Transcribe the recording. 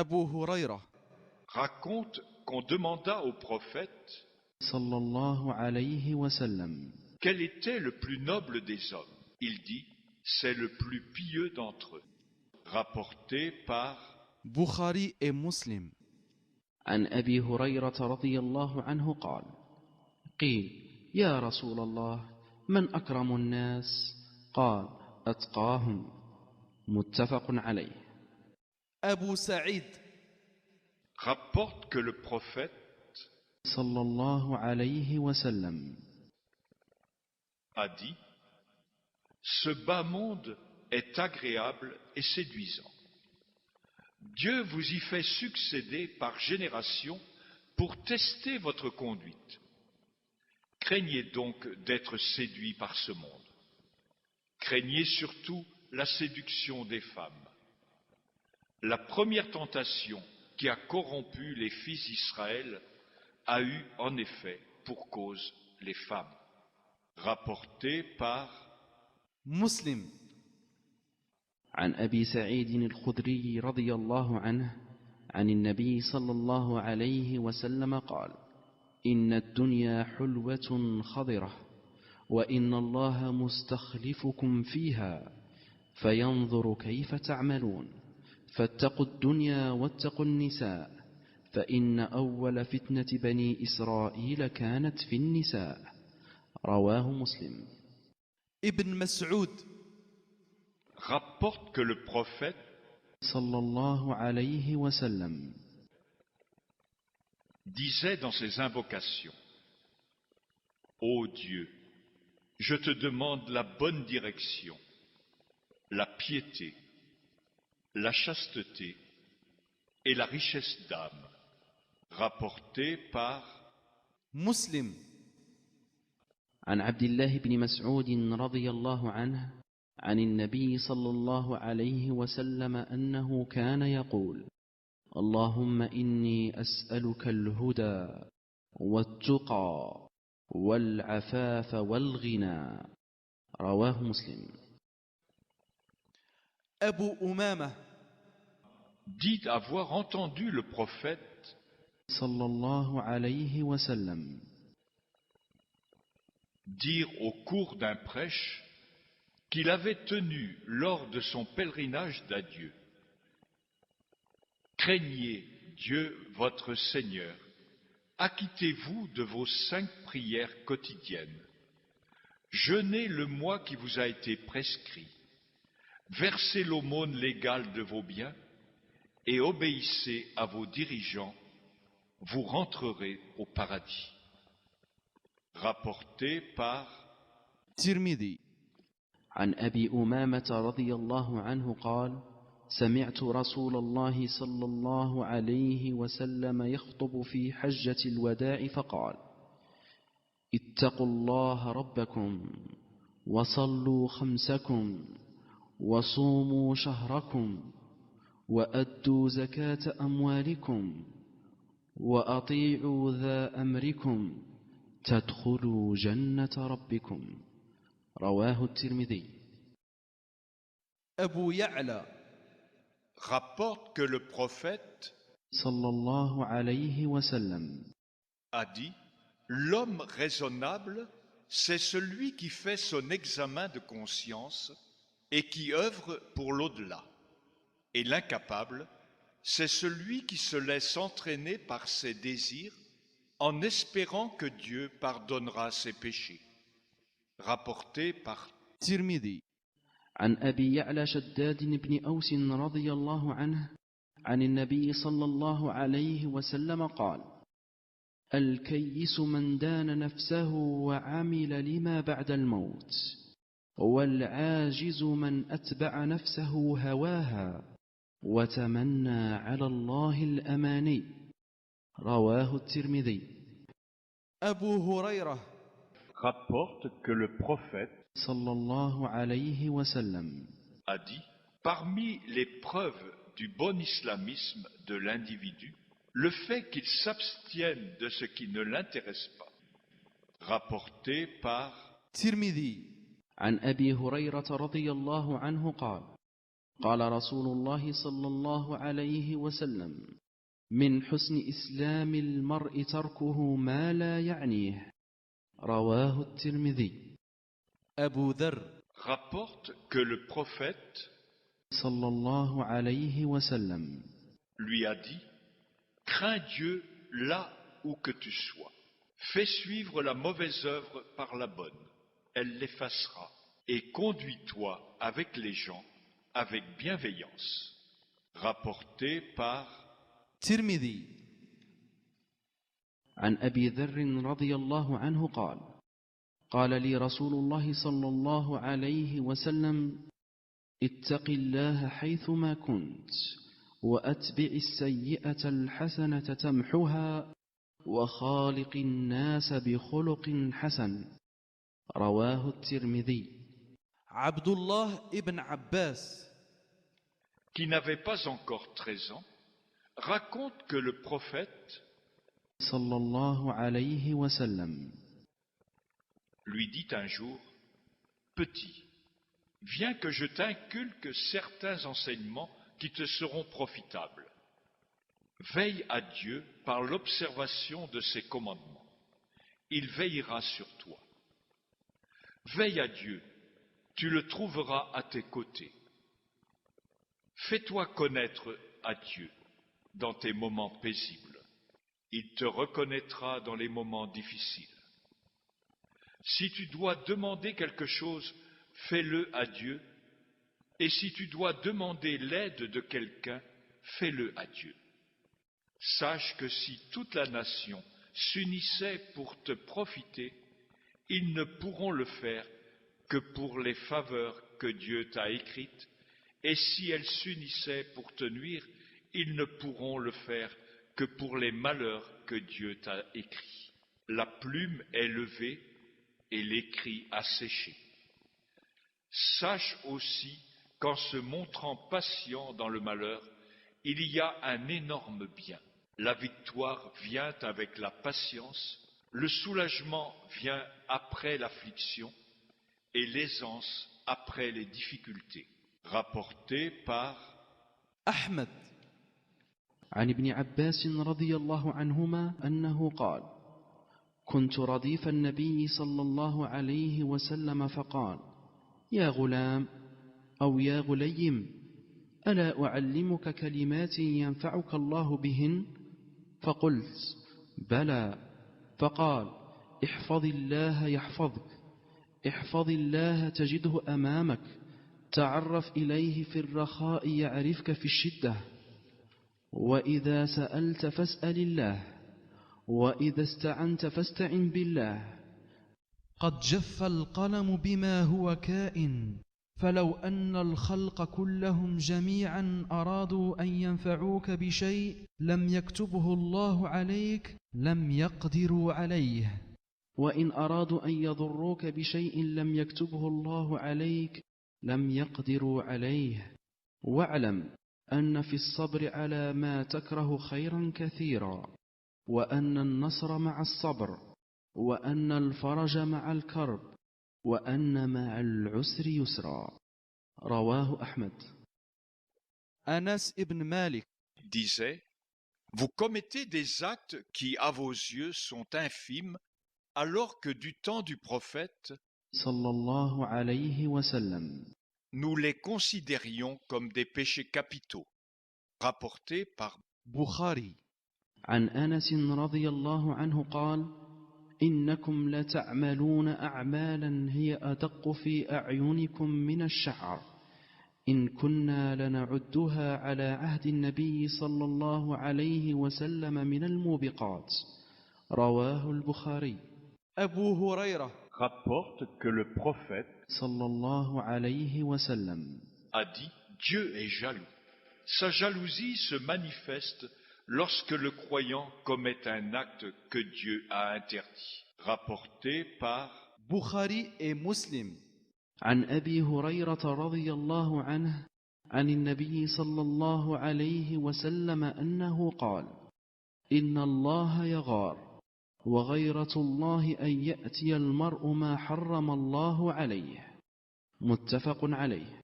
Abu Huraira raconte qu'on demanda au prophète sallallahu alayhi wa sallam quel était le plus noble des hommes. Il dit, c'est le plus pieux d'entre eux. Rapporté par Bukhari et Muslim. عن أبي هريرة رضي الله عنه قال قيل يا رسول الله من أكرم الناس قال أتقاهم متفق عليه. Abu Saïd rapporte que le prophète sallallahu alayhi wa sallam a dit, ce bas monde est agréable et séduisant. Dieu vous y fait succéder par génération pour tester votre conduite. Craignez donc d'être séduit par ce monde. Craignez surtout la séduction des femmes. La première tentation qui a corrompu les fils d'Israël a eu en effet pour cause les femmes. Rapporté par Muslim. عن أبي سعيد الخدري رضي الله عنه عن النبي صلى الله عليه وسلم قال إن الدنيا حلوة خضرة وإن الله مستخلفكم فيها فينظر كيف تعملون فاتقوا الدنيا واتقوا النساء فإن أول فتنة بني إسرائيل كانت في النساء. رواه مسلم. Ibn Mas'ud rapporte que le prophète sallallahu alayhi wa sallam disait dans ses invocations, ô Dieu, je te demande la bonne direction, la piété, la chasteté et la richesse d'âme. Rapporté par Muslim. عن عبد الله بن مسعود رضي الله عنه عن النبي صلى الله عليه وسلم أنه كان يقول اللهم إني أسألك الهدى والتقى والعفاف والغنى. رواه مسلم. Abu Umama dit avoir entendu le prophète صلى الله عليه وسلم dire au cours d'un prêche qu'il avait tenu lors de son pèlerinage d'adieu. Craignez Dieu votre Seigneur, acquittez-vous de vos 5 prières quotidiennes, jeûnez le mois qui vous a été prescrit, versez l'aumône légale de vos biens et obéissez à vos dirigeants, vous rentrerez au paradis. Rapporté par Tirmidhi. عن أبي أمامة رضي الله عنه قال سمعت رسول الله صلى الله عليه وسلم يخطب في حجة الوداع فقال اتقوا الله ربكم وصلوا خمسكم وصوموا شهركم وأدوا زكاة أموالكم وأطيعوا ذا أمركم تدخلوا جنة ربكم. رواه الترمذي. Abu Ya'la rapporte que le prophète sallallahu alayhi wa sallam a dit, l'homme raisonnable, c'est celui qui fait son examen de conscience et qui œuvre pour l'au-delà. Et l'incapable, c'est celui qui se laisse entraîner par ses désirs en espérant que Dieu pardonnera ses péchés. Rapporté par Tirmidhi. عن أبي يعلى شداد بن أوس رضي الله عنه عن النبي صلى الله عليه وسلم قال الكيس من دان نفسه وعمل لما بعد الموت والعاجز من أتبع نفسه هواها وتمنى على الله الأماني. رواه الترمذي. Abu Huraira rapporte que le prophète sallallahu alayhi wa sallam a dit, parmi les preuves du bon islamisme de l'individu, le fait qu'il s'abstienne de ce qui ne l'intéresse pas. Rapporté par Tirmidhi. عن أبي هريرة رضي الله عنه قال قال رسول الله صلى الله عليه وسلم من حسن إسلام المرء تركه ما لا يعنيه. رواه الترمذي. أبو ذر rapporte que le prophète صلى الله عليه وسلم lui a dit « Crains Dieu là où que tu sois. Fais suivre la mauvaise œuvre par la bonne. Elle l'effacera. Et conduis-toi avec les gens avec bienveillance. » Rapporté par ترمذي. عن أبي ذر رضي الله عنه قال قال لي رسول الله صلى الله عليه وسلم اتق الله حيثما كنت وأتبع السيئة الحسنة تمحها وخالق الناس بخلق حسن. رواه الترمذي. عبد الله ابن عباس qui n'avait pas encore 13 ans, raconte que le prophète صلى الله عليه وسلم lui dit un jour « Petit, viens que je t'inculque certains enseignements qui te seront profitables. Veille à Dieu par l'observation de ses commandements. Il veillera sur toi. Veille à Dieu, tu le trouveras à tes côtés. Fais-toi connaître à Dieu dans tes moments paisibles. Il te reconnaîtra dans les moments difficiles. Si tu dois demander quelque chose, fais-le à Dieu. Et si tu dois demander l'aide de quelqu'un, fais-le à Dieu. Sache que si toute la nation s'unissait pour te profiter, ils ne pourront le faire que pour les faveurs que Dieu t'a écrites, et si elles s'unissaient pour te nuire, ils ne pourront le faire que pour les malheurs que Dieu t'a écrits. La plume est levée et l'écrit a séché. Sache aussi qu'en se montrant patient dans le malheur, il y a un énorme bien. La victoire vient avec la patience, le soulagement vient après l'affliction et l'aisance après les difficultés. Rapporté par أحمد عن ابن عباس رضي الله عنهما أنه قال كنت رديف النبي صلى الله عليه وسلم فقال يا غلام أو يا غليم ألا أعلمك كلمات ينفعك الله بهن؟ فقلت بلى. فقال احفظ الله يحفظك احفظ الله تجده أمامك تعرف إليه في الرخاء يعرفك في الشدة وإذا سألت فاسأل الله وإذا استعنت فاستعن بالله. قد جف القلم بما هو كائن فلو أن الخلق كلهم جميعا أرادوا أن ينفعوك بشيء لم يكتبه الله عليك لم يقدروا عليه وإن أرادوا أن يضروك بشيء لم يكتبه الله عليك لم يقدروا عليه. واعلم أن في الصبر على ما تكره خيرا كثيرا وأن النصر مع الصبر وأن الفرج مع الكرب وأن مع العسر يسرا. رواه أحمد. أنس ابن مالك disait « Vous commettez des actes qui, à vos yeux, sont infimes, alors que du temps du prophète, صلى الله عليه وسلم nous les considérions comme des péchés capitaux. » Rapporté par بخاري. عن أنس رضي الله عنه قال إنكم لتعملون أعمالا هي أدق في أعينكم من الشعر إن كنا لنعدها على عهد النبي صلى الله عليه وسلم من الموبقات. رواه البخاري. أبو هريرة rapporte que le prophète صلى الله عليه وسلم a dit « Dieu est jaloux. Sa jalousie se manifeste lorsque le croyant commet un acte que Dieu a interdit. » Rapporté par بخاري et مسلم. عن أبي هريرة رضي الله عنه عن النبي صلى الله عليه وسلم أنه قال إن الله يغار وغيرة الله أن يأتي المرء ما حرم الله عليه. متفق عليه.